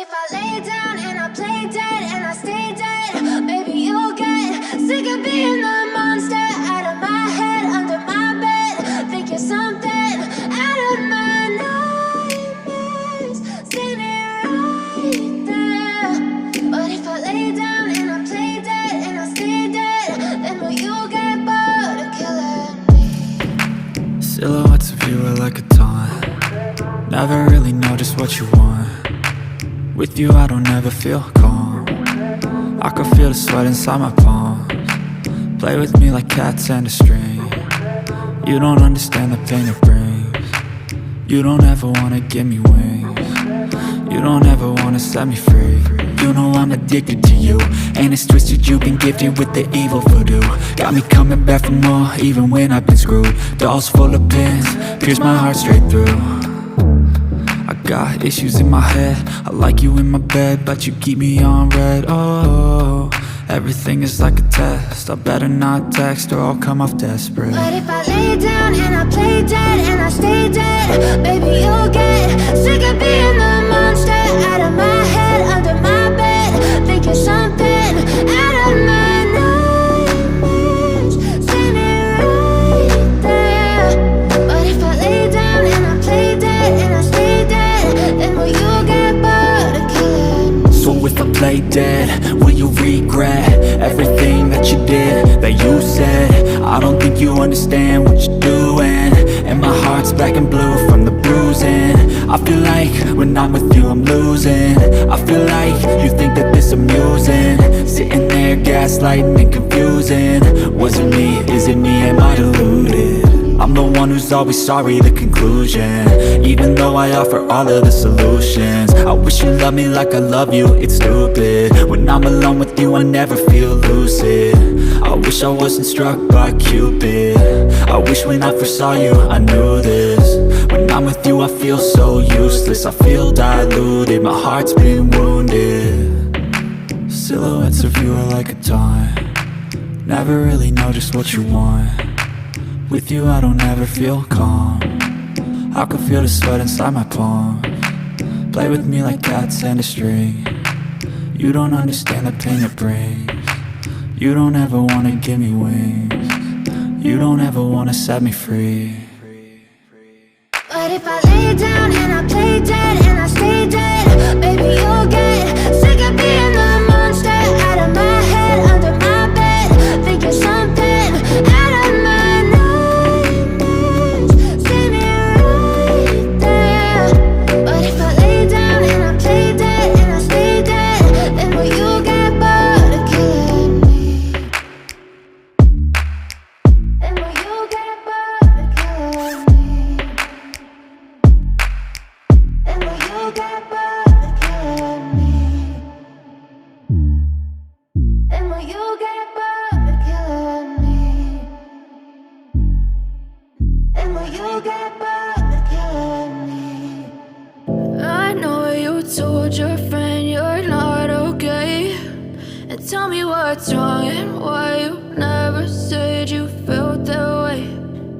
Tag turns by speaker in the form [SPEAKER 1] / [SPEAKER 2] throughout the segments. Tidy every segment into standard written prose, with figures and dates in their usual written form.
[SPEAKER 1] if I lay down and I play dead and I stay dead, baby, you'll get sick of being the monster out of my head, under my bed. Think you're something out of my nightmares, standing right there. But if I lay down and I play dead and I stay dead, then will you get bored of killing me?
[SPEAKER 2] Silhouettes of you are like a taunt. Never really know just what you want. With you I don't ever feel calm. I can feel the sweat inside my palms. Play with me like cats and a string. You don't understand the pain it brings. You don't ever wanna give me wings. You don't ever wanna set me free. You know I'm addicted to you, and it's twisted, you've been gifted with the evil voodoo. Got me coming back for more, even when I've been screwed. Dolls full of pins, pierce my heart straight through. I got issues in my head, I like you in my bed, but you keep me on red. Oh, everything is like a test, I better not text or I'll come off desperate.
[SPEAKER 1] But if I lay down and I play dead and I stay dead, baby, you'll get sick of being the monster out of my head, under my bed. Think you're something out of my nightmares, standing right there. But if I lay down and I play dead and I stay dead, then will you get bored of killing me?
[SPEAKER 2] So if I play dead, will you regret everything that you did, that you said? I don't think you understand what you're doing, and my heart's black and blue from the bruising. I feel like when I'm with you I'm losing. I feel like you think that this amusing, sitting there gaslighting and confusing. Was it me? Is it me? Am I deluded? I'm the one who's always sorry, the conclusion, even though I offer all of the solutions. I wish you loved me like I love you, it's stupid. When I'm alone with you I never feel lucid. I wish I wasn't struck by Cupid. I wish when I first saw you I knew this. When I'm with you I feel so useless, I feel diluted, my heart's been wounded. Silhouettes of you are like a taunt. Never really know just what you want. With you I don't ever feel calm. I can feel the sweat inside my palms. Play with me like cats and a string. You don't understand the pain it brings. You don't ever wanna give me wings. You don't ever wanna set me free.
[SPEAKER 1] But if I lay down and I play dead and I stay dead, baby, you'll get sick of being the monster out of my head, under my bed. Think you're something out of my nightmares, standing right there. But if I lay down and I play dead and I stay dead, then will you get bored of killing me? Then will you get bored of killing me? And will you get bored of killing me? And will you get bored of killing me? And will you get bored of killing me? I know you told your friend you're not okay, and tell me what's wrong and why you never said you felt that way.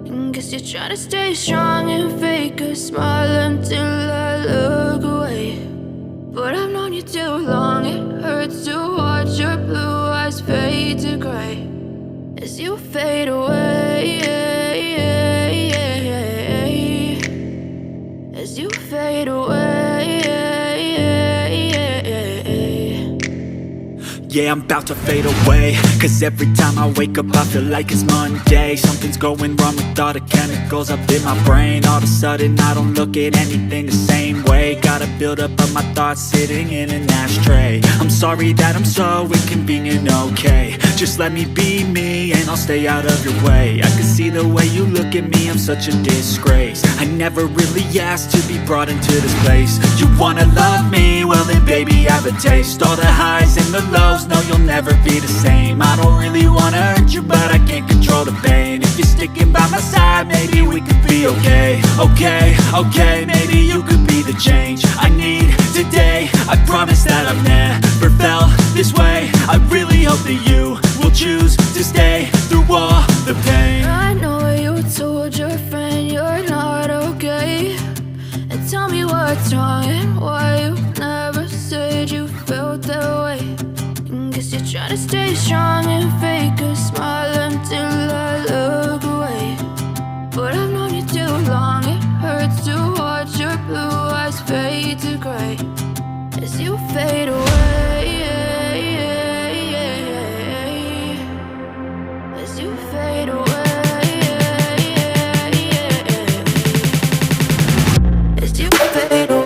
[SPEAKER 1] And guess you're trying to stay strong and fake a smile until I look away. But I've known you too long, it hurts to watch your blue eyes fade to gray as you fade away, as you fade away.
[SPEAKER 2] Yeah, I'm about to fade away, cause every time I wake up I feel like it's Monday. Something's going wrong with all the chemicals up in my brain. All of a sudden I don't look at anything the same way. Gotta build up of my thoughts sitting in an ashtray. I'm sorry that I'm so inconvenient, okay. Just let me be me and I'll stay out of your way. I can see the way you look at me, I'm such a disgrace. I never really asked to be brought into this place. You wanna love me? Well then baby have a taste. All the highs and the lows, no you'll never be the same. I don't really wanna hurt you but I can't control the pain. If you're sticking by my side maybe we could be okay. Okay, maybe you could be the change I need today. I promise that I've never felt this way. I really hope that you will choose to stay through all the pain.
[SPEAKER 1] I know you told your friend you're not okay, and tell me what's wrong and why you never said to stay strong and fake a smile until I look away. But I've known you too long, it hurts to watch your blue eyes fade to gray as you fade away. As you fade away. As you fade away.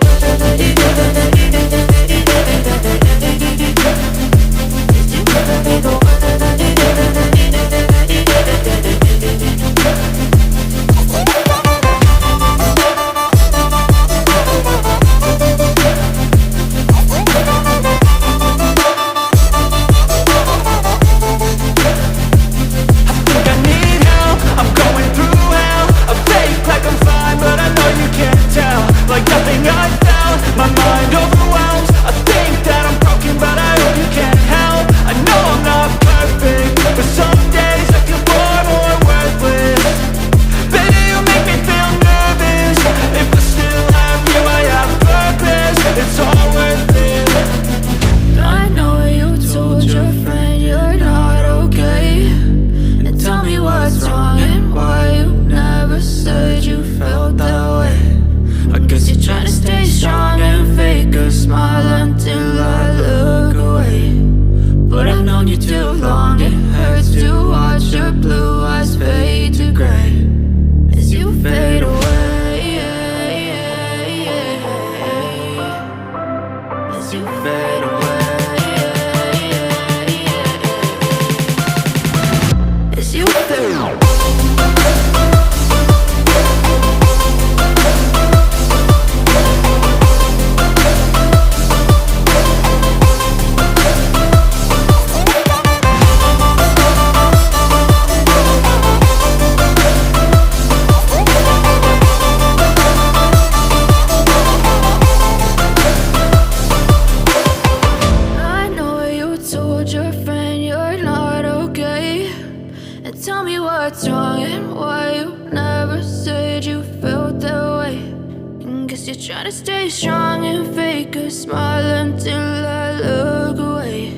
[SPEAKER 1] Trying to stay strong and fake a smile until I look away.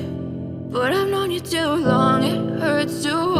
[SPEAKER 1] But I've known you too long, it hurts to